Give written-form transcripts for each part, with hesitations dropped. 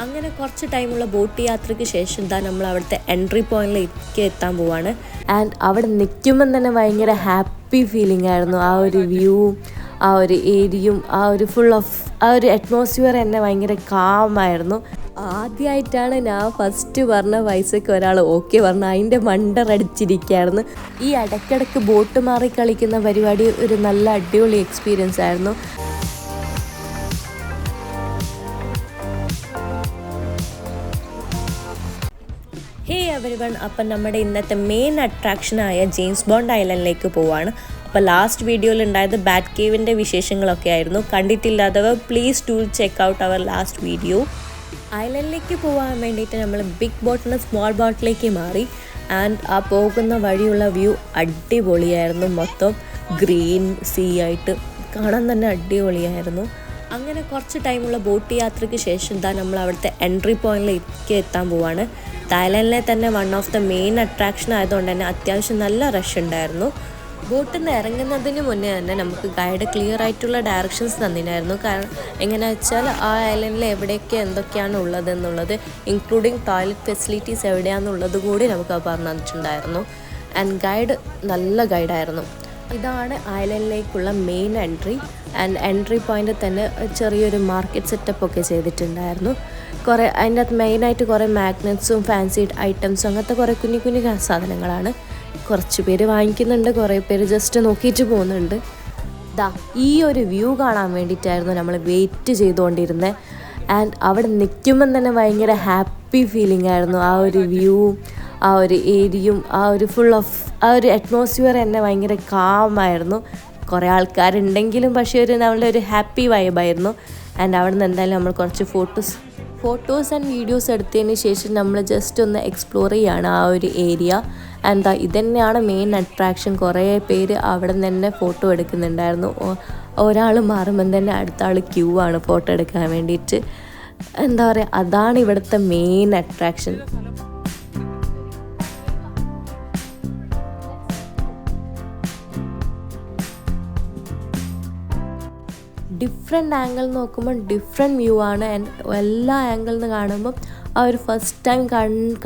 അങ്ങനെ കുറച്ച് ടൈമുള്ള ബോട്ട് യാത്രയ്ക്ക് ശേഷം നമ്മൾ അവിടുത്തെ എൻട്രി പോയിന്റിലേക്ക് എത്താൻ പോവാണ്. ആൻഡ് അവിടെ നിൽക്കുമ്പം തന്നെ ഭയങ്കര ഹാപ്പി ഫീലിംഗ് ആയിരുന്നു. ആ ഒരു വ്യൂവും ആ ഒരു ഏരിയയും ആ ഒരു ഫുൾ ഓഫ് ആ ഒരു അറ്റ്മോസ്ഫിയർ തന്നെ ഭയങ്കര കാമായിരുന്നു. ആദ്യമായിട്ടാണ് ഞാൻ ഫസ്റ്റ് പറഞ്ഞ പൈസയ്ക്ക് ഒരാൾ ഓക്കെ പറഞ്ഞു. അതിൻ്റെ മണ്ടറടിച്ചിരിക്കുകയായിരുന്നു. ഈ ഇടയ്ക്കിടയ്ക്ക് ബോട്ട് മാറി കളിക്കുന്ന പരിപാടി ഒരു നല്ല അടിപൊളി എക്സ്പീരിയൻസ് ആയിരുന്നു. ഹേ എവരിവൺ, അപ്പം നമ്മുടെ ഇന്നത്തെ മെയിൻ അട്രാക്ഷനായ ജെയിംസ് ബോണ്ട് ഐലൻഡിലേക്ക് പോവാണ്. അപ്പോൾ ലാസ്റ്റ് വീഡിയോയിൽ ഉണ്ടായത് ബാറ്റ് കേവിൻ്റെ വിശേഷങ്ങളൊക്കെ ആയിരുന്നു. കണ്ടിട്ടില്ലാത്തവർ please to check out our last video. ഐലൻഡിലേക്ക് പോകാൻ വേണ്ടിയിട്ട് നമ്മൾ ബിഗ് ബോട്ടിൽ നിന്ന് സ്മോൾ ബോട്ടിലേക്ക് മാറി. ആൻഡ് ആ പോകുന്ന വഴിയുള്ള വ്യൂ അടിപൊളിയായിരുന്നു. മൊത്തം ഗ്രീൻ സീ ആയിട്ട് കാണാൻ തന്നെ അടിപൊളിയായിരുന്നു. അങ്ങനെ കുറച്ച് ടൈമുള്ള ബോട്ട് യാത്രയ്ക്ക് ശേഷം നമ്മൾ അവിടുത്തെ എൻട്രി പോയിന്റിലേക്ക് എത്താൻ പോവാണ്. തായ്ലൻഡിലെ തന്നെ one of the main attraction ആയതുകൊണ്ട് തന്നെ അത്യാവശ്യം നല്ല റഷ് ഉണ്ടായിരുന്നു. ബോട്ടിൽ നിന്ന് ഇറങ്ങുന്നതിന് മുന്നേ തന്നെ നമുക്ക് ഗൈഡ് ക്ലിയർ ആയിട്ടുള്ള ഡയറക്ഷൻസ് തന്നിട്ടുണ്ടായിരുന്നു. കാരണം എങ്ങനെയാ വെച്ചാൽ ആ ഐലൻഡിൽ എവിടെയൊക്കെ എന്തൊക്കെയാണ് ഉള്ളതെന്നുള്ളത്, ഇൻക്ലൂഡിങ് ടോയ്ലറ്റ് ഫെസിലിറ്റീസ് എവിടെയാണെന്നുള്ളത് കൂടി നമുക്ക് പറഞ്ഞു തന്നിട്ടുണ്ടായിരുന്നു. ആൻഡ് ഗൈഡ് നല്ല ഗൈഡായിരുന്നു. ഇതാണ് ഐലൻഡിലേക്കുള്ള മെയിൻ എൻട്രി. ആൻഡ് എൻട്രി പോയിന്റിൽ തന്നെ ചെറിയൊരു മാർക്കറ്റ് സെറ്റപ്പ് ഒക്കെ ചെയ്തിട്ടുണ്ടായിരുന്നു. കുറേ അതിൻ്റെ അകത്ത് മെയിനായിട്ട് കുറേ മാഗ്നറ്റ്സും ഫാൻസി ഐറ്റംസും അങ്ങനത്തെ കുറേ കുഞ്ഞു കുഞ്ഞു സാധനങ്ങളാണ്. കുറച്ച് പേര് വാങ്ങിക്കുന്നുണ്ട്, കുറേ പേര് ജസ്റ്റ് നോക്കിയിട്ട് പോകുന്നുണ്ട്. ഈ ഒരു വ്യൂ കാണാൻ വേണ്ടിയിട്ടായിരുന്നു നമ്മൾ വെയിറ്റ് ചെയ്തുകൊണ്ടിരുന്നത്. ആൻഡ് അവിടെ നിൽക്കുമ്പം തന്നെ ഭയങ്കര ഹാപ്പി ഫീലിംഗ് ആയിരുന്നു. ആ ഒരു വ്യൂവും ആ ഒരു ഏരിയയും ആ ഒരു ഫുൾ ഓഫ് ആ ഒരു അറ്റ്മോസ്ഫിയർ തന്നെ ഭയങ്കര കാമായിരുന്നു. കുറേ ആൾക്കാരുണ്ടെങ്കിലും പക്ഷേ നമ്മളുടെ ഒരു ഹാപ്പി വൈബായിരുന്നു. ആൻഡ് അവിടെ നിന്ന് എന്തായാലും നമ്മൾ കുറച്ച് ഫോട്ടോസ് ആൻഡ് വീഡിയോസ് എടുത്തതിന് ശേഷം നമ്മൾ ജസ്റ്റ് ഒന്ന് എക്സ്പ്ലോർ ചെയ്യുകയാണ് ആ ഒരു ഏരിയ. ആൻഡ് ഇതന്നെയാണ് മെയിൻ അട്രാക്ഷൻ. കുറേ പേര് അവിടെ നിന്ന് തന്നെ ഫോട്ടോ എടുക്കുന്നുണ്ടായിരുന്നു. ഒരാൾ മാറുമ്പം തന്നെ അടുത്ത ആൾ ക്യൂ ആണ് ഫോട്ടോ എടുക്കാൻ വേണ്ടിയിട്ട്. എന്താ പറയുക, അതാണ് ഇവിടുത്തെ മെയിൻ അട്രാക്ഷൻ. ഡിഫറെൻ്റ് ആംഗിൾ നോക്കുമ്പോൾ ഡിഫറെൻറ്റ് വ്യൂ ആണ്. ആൻഡ് എല്ലാ ആംഗിളിൽ നിന്ന് കാണുമ്പം ആ ഒരു ഫസ്റ്റ് ടൈം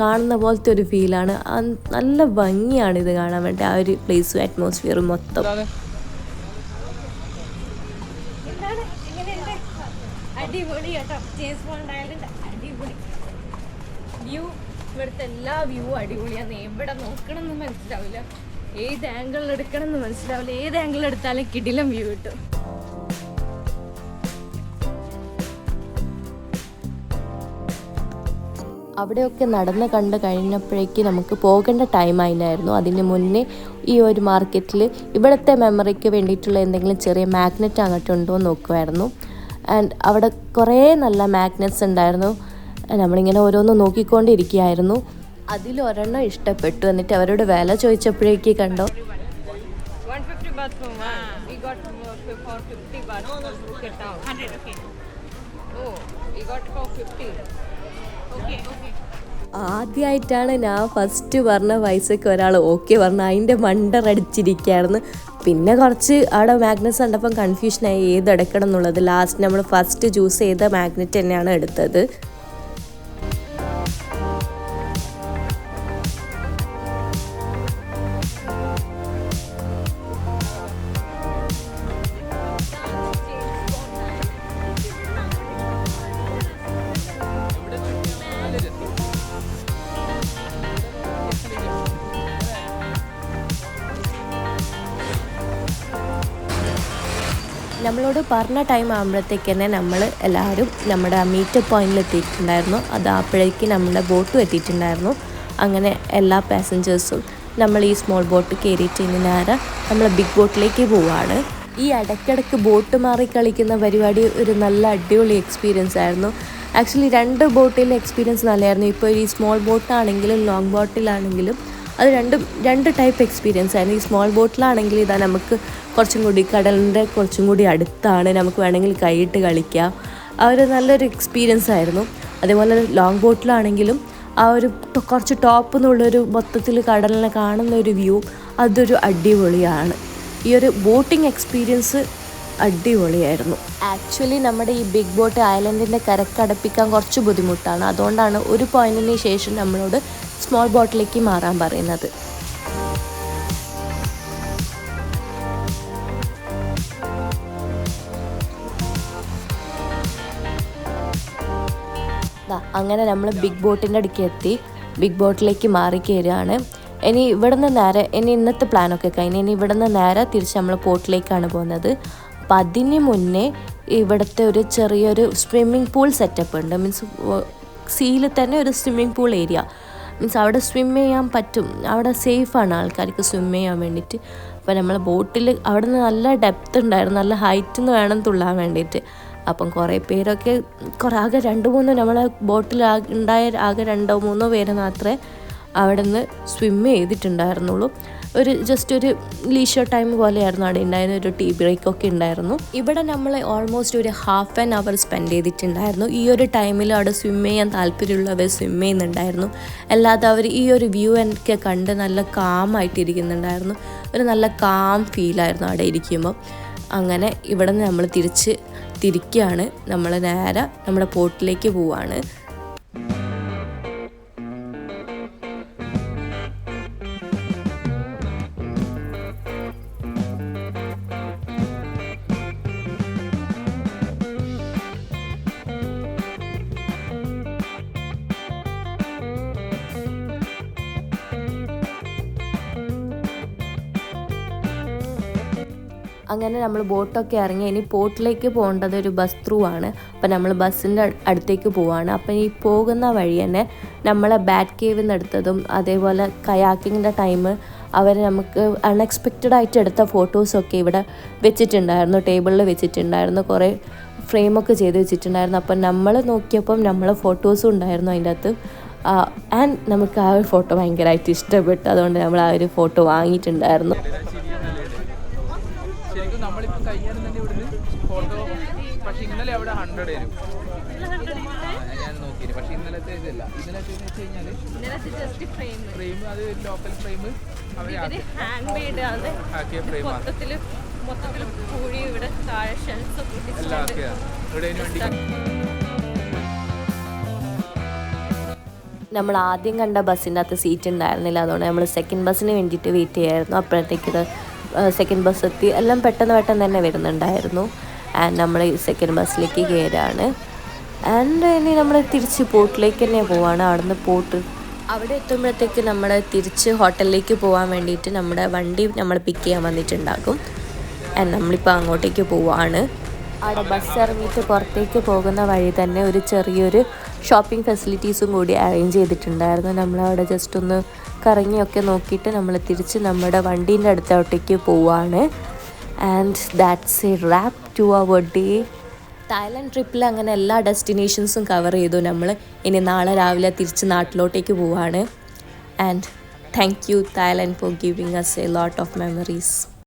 കാണുന്ന പോലത്തെ ഒരു ഫീലാണ്. നല്ല ഭംഗിയാണ് ഇത് കാണാൻ വേണ്ടി. ആ ഒരു പ്ലേസും അറ്റ്മോസ്ഫിയറും മൊത്തം അടിപൊളി കേട്ടോ. ജെയിംസ് ബോണ്ട് ഐലൻഡ് അടിപൊളി വ്യൂ. ഇവിടുത്തെ എല്ലാ വ്യൂ അടിപൊളിയാണ്. എവിടെ നോക്കണം എന്ന് മനസ്സിലാവില്ല, ഏത് ആംഗിളിൽ എടുക്കണം എന്ന് മനസ്സിലാവില്ല. ഏത് ആംഗിളിൽ എടുത്താലും കിടിലം വ്യൂ കിട്ടും. അവിടെയൊക്കെ നടന്ന് കണ്ട് കഴിഞ്ഞപ്പോഴേക്ക് നമുക്ക് പോകേണ്ട ടൈം ആയിരുന്നു. അതിന് മുന്നേ ഈ ഒരു മാർക്കറ്റിൽ ഇവിടുത്തെ മെമ്മറിക്ക് വേണ്ടിയിട്ടുള്ള എന്തെങ്കിലും ചെറിയ മാഗ്നറ്റ് അങ്ങോട്ട് ഉണ്ടോ എന്ന് നോക്കുമായിരുന്നു. ആൻഡ് അവിടെ കുറേ നല്ല മാഗ്നറ്റ്സ് ഉണ്ടായിരുന്നു. നമ്മളിങ്ങനെ ഓരോന്ന് നോക്കിക്കൊണ്ടിരിക്കുകയായിരുന്നു. അതിലൊരെണ്ണം ഇഷ്ടപ്പെട്ടു. എന്നിട്ട് അവരോട് വില ചോദിച്ചപ്പോഴേക്ക് കണ്ടോ, 150 baht for one. We got for 50 baht. Look at now. 100, okay. Oh, we got for 50. Okay, okay. ആദ്യമായിട്ടാണ് ഞാൻ ഫസ്റ്റ് പറഞ്ഞ പൈസയ്ക്ക് ഒരാൾ ഓക്കെ പറഞ്ഞു. അതിൻ്റെ മണ്ടറടിച്ചിരിക്കുകയായിരുന്നു. പിന്നെ കുറച്ച് അവിടെ മാഗ്നറ്റ്സ് കണ്ടപ്പം കൺഫ്യൂഷനായി ഏത് എടുക്കണം എന്നുള്ളത്. ലാസ്റ്റ് നമ്മൾ ഫസ്റ്റ് ചൂസ് ചെയ്ത മാഗ്നറ്റ് തന്നെയാണ് എടുത്തത്. നമ്മളോട് പറഞ്ഞ ടൈം ആകുമ്പോഴത്തേക്ക് തന്നെ നമ്മൾ എല്ലാവരും നമ്മുടെ മീറ്റപ്പ് പോയിന്റിൽ എത്തിയിട്ടുണ്ടായിരുന്നു. അത് അപ്പോഴേക്ക് നമ്മുടെ ബോട്ടും എത്തിയിട്ടുണ്ടായിരുന്നു. അങ്ങനെ എല്ലാ പാസഞ്ചേഴ്സും നമ്മൾ ഈ സ്മോൾ ബോട്ട് കയറിയിട്ട് നേരെ നമ്മൾ ബിഗ് ബോട്ടിലേക്ക് പോവുകയാണ്. ഈ ഇടയ്ക്കിടയ്ക്ക് ബോട്ട് മാറി കളിക്കുന്ന പരിപാടി ഒരു നല്ല അടിപൊളി എക്സ്പീരിയൻസ് ആയിരുന്നു. ആക്ച്വലി രണ്ട് ബോട്ടിലെ എക്സ്പീരിയൻസ് നല്ലതായിരുന്നു. ഇപ്പോൾ ഈ സ്മോൾ ബോട്ടാണെങ്കിലും ലോങ് ബോട്ടിലാണെങ്കിലും അത് രണ്ട് ടൈപ്പ് എക്സ്പീരിയൻസ് ആയിരുന്നു. ഈ സ്മോൾ ബോട്ടിലാണെങ്കിൽ നമുക്ക് കുറച്ചും കൂടി കടലിൻ്റെ കുറച്ചും കൂടി അടുത്താണ്, നമുക്ക് വേണമെങ്കിൽ കൈയിട്ട് കളിക്കാം. ആ ഒരു നല്ലൊരു എക്സ്പീരിയൻസ് ആയിരുന്നു. അതേപോലെ ലോങ് ബോട്ടിലാണെങ്കിലും ആ ഒരു കുറച്ച് ടോപ്പ് എന്നുള്ളൊരു മൊത്തത്തിൽ കടലിനെ കാണുന്ന ഒരു വ്യൂ അതൊരു അടിപൊളിയാണ്. ഈ ഒരു ബോട്ടിംഗ് എക്സ്പീരിയൻസ് അടിപൊളിയായിരുന്നു. ആക്ച്വലി നമ്മുടെ ഈ ബിഗ് ബോട്ട് ഐലൻഡിൻ്റെ കരക്കടപ്പിക്കാൻ കുറച്ച് ബുദ്ധിമുട്ടാണ്. അതുകൊണ്ടാണ് ഒരു പോയിന്റിന് ശേഷം നമ്മളോട് സ്മോൾ ബോട്ടിലേക്ക് മാറാൻ പറയുന്നത്. അങ്ങനെ നമ്മൾ ബിഗ് ബോട്ടിൻ്റെ അടുക്ക് എത്തി. ബിഗ് ബോട്ടിലേക്ക് മാറി കയറുകയാണ്. ഇനി ഇവിടുന്ന് നേരെ ഇന്നത്തെ പ്ലാനൊക്കെ കഴിഞ്ഞ് ഇനി ഇവിടുന്ന് നേരെ തിരിച്ച് നമ്മൾ പോർട്ടിലേക്കാണ് പോകുന്നത്. അപ്പം അതിന് മുന്നേ ഇവിടുത്തെ ഒരു ചെറിയൊരു സ്വിമ്മിംഗ് പൂൾ സെറ്റപ്പ് ഉണ്ട്. മീൻസ് സീയിൽ തന്നെ ഒരു സ്വിമ്മിംഗ് പൂൾ ഏരിയ. മീൻസ് അവിടെ സ്വിം ചെയ്യാൻ പറ്റും. അവിടെ സേഫാണ് ആൾക്കാർക്ക് സ്വിം ചെയ്യാൻ വേണ്ടിയിട്ട്. അപ്പോൾ നമ്മൾ ബോട്ടിൽ അവിടെ നിന്ന് നല്ല ഡെപ്ത് ഉണ്ടായിരുന്നു, നല്ല ഹൈറ്റിൽ നിന്ന് വേണം തുള്ളാൻ വേണ്ടിയിട്ട്. അപ്പം കുറേ പേരൊക്കെ ആകെ 2-3 നമ്മളെ ബോട്ടിൽ ഉണ്ടായ ആകെ 2-3 പേര് മാത്രമേ അവിടെ നിന്ന് സ്വിം ചെയ്തിട്ടുണ്ടായിരുന്നുള്ളൂ. ജസ്റ്റ് ഒരു ലീഷർ ടൈം പോലെയായിരുന്നു അവിടെ ഉണ്ടായിരുന്ന. ഒരു ടീ ബ്രേക്കൊക്കെ ഉണ്ടായിരുന്നു. ഇവിടെ നമ്മൾ ഓൾമോസ്റ്റ് ഒരു ½ ആൻ അവർ സ്പെൻഡ് ചെയ്തിട്ടുണ്ടായിരുന്നു. ഈ ഒരു ടൈമിൽ അവിടെ സ്വിം ചെയ്യാൻ താല്പര്യമുള്ളവർ സ്വിം ചെയ്യുന്നുണ്ടായിരുന്നു. അല്ലാതെ അവർ ഈ ഒരു വ്യൂ ഒക്കെ കണ്ട് നല്ല കാമായിട്ടിരിക്കുന്നുണ്ടായിരുന്നു. ഒരു നല്ല കാം ഫീലായിരുന്നു അവിടെ ഇരിക്കുമ്പോൾ. അങ്ങനെ ഇവിടെ നിന്ന് നമ്മൾ തിരിക്കുകയാണ്. നമ്മൾ നേരെ നമ്മുടെ പോർട്ടിലേക്ക് പോവാണ്. അങ്ങനെ നമ്മൾ ബോട്ടൊക്കെ ഇറങ്ങി ഇനി പോർട്ടിലേക്ക് പോകേണ്ടത് ഒരു ബസ് ത്രൂ ആണ്. അപ്പോൾ നമ്മൾ ബസ്സിൻ്റെ അടുത്തേക്ക് പോവാണ്. അപ്പോൾ ഈ പോകുന്ന വഴി തന്നെ നമ്മളെ ബാറ്റ് കേവിൽ നിന്ന് എടുത്തതും അതേപോലെ കയാക്കിങ്ങിൻ്റെ ടൈം അവർ നമുക്ക് അൺഎക്സ്പെക്റ്റഡ് ആയിട്ട് എടുത്ത ഫോട്ടോസൊക്കെ ഇവിടെ വെച്ചിട്ടുണ്ടായിരുന്നു. ടേബിളിൽ വെച്ചിട്ടുണ്ടായിരുന്നു. കുറേ ഫ്രെയിമൊക്കെ ചെയ്ത് വെച്ചിട്ടുണ്ടായിരുന്നു. അപ്പം നമ്മൾ നോക്കിയപ്പം നമ്മളെ ഫോട്ടോസും ഉണ്ടായിരുന്നു അതിൻ്റെ അകത്ത്. ആൻഡ് നമുക്ക് ആ ഒരു ഫോട്ടോ ഭയങ്കരമായിട്ട് ഇഷ്ടപ്പെട്ടു. അതുകൊണ്ട് നമ്മൾ ആ ഒരു ഫോട്ടോ വാങ്ങിയിട്ടുണ്ടായിരുന്നു. ശരിക്കും നമ്മളിപ്പോൾ കയ്യാനും തന്നെ ഇവിടുന്ന് ഫോട്ടോ, പക്ഷെ ഇന്നലെ അവിടെ 100 വരും. ഞാൻ നോക്കിയിരുന്നു. പക്ഷെ ഇന്നലത്തെ ഇതല്ല. ഇന്നലത്തെ എന്ന് വെച്ച് കഴിഞ്ഞാൽ ഫ്രെയിം അത് ലോക്കൽ ഫ്രെയിം അവർ ആക്കിയ ഫ്രെയിമാണ്. എല്ലാം ആക്കിയതാണ് ഇവിടെ അതിന് വേണ്ടി. നമ്മൾ ആദ്യം കണ്ട ബസ്സിൻ്റെ അകത്ത് സീറ്റ് ഉണ്ടായിരുന്നില്ല. അതുകൊണ്ട് നമ്മൾ സെക്കൻഡ് ബസ്സിന് വേണ്ടിയിട്ട് വെയിറ്റ് ചെയ്യായിരുന്നു. അപ്പോഴത്തേക്ക് സെക്കൻഡ് ബസ് എത്തി. എല്ലാം പെട്ടെന്ന് തന്നെ വരുന്നുണ്ടായിരുന്നു. ആൻഡ് നമ്മൾ സെക്കൻഡ് ബസ്സിലേക്ക് കയറുകയാണ്. ആൻഡ് ഇനി നമ്മൾ തിരിച്ച് പോർട്ടിലേക്ക് തന്നെ പോവാണ്. അവിടുന്ന് അവിടെ എത്തുമ്പോഴത്തേക്ക് നമ്മൾ തിരിച്ച് ഹോട്ടലിലേക്ക് പോകാൻ വേണ്ടിയിട്ട് നമ്മുടെ വണ്ടി നമ്മൾ പിക്ക് ചെയ്യാൻ വന്നിട്ടുണ്ടാകും. ആൻഡ് നമ്മളിപ്പോൾ അങ്ങോട്ടേക്ക് പോവാണ്. അവിടെ ബസ് ഇറങ്ങിയിട്ട് പുറത്തേക്ക് പോകുന്ന വഴി തന്നെ ഒരു ചെറിയൊരു ഷോപ്പിംഗ് ഫെസിലിറ്റീസും കൂടി അറേഞ്ച് ചെയ്തിട്ടുണ്ടായിരുന്നു. നമ്മളവിടെ ജസ്റ്റ് ഒന്ന് കറങ്ങിയൊക്കെ നോക്കിയിട്ട് നമ്മൾ തിരിച്ച് നമ്മുടെ വണ്ടീൻ്റെ അടുത്തോട്ടേക്ക് പോവാണ്. And that's a wrap to our day. Thailand ട്രിപ്പിൽ അങ്ങനെ എല്ലാ ഡെസ്റ്റിനേഷൻസും കവർ ചെയ്തു നമ്മൾ. ഇനി നാളെ രാവിലെ തിരിച്ച് നാട്ടിലോട്ടേക്ക് പോവാണ്. And thank you Thailand for giving us a lot of memories.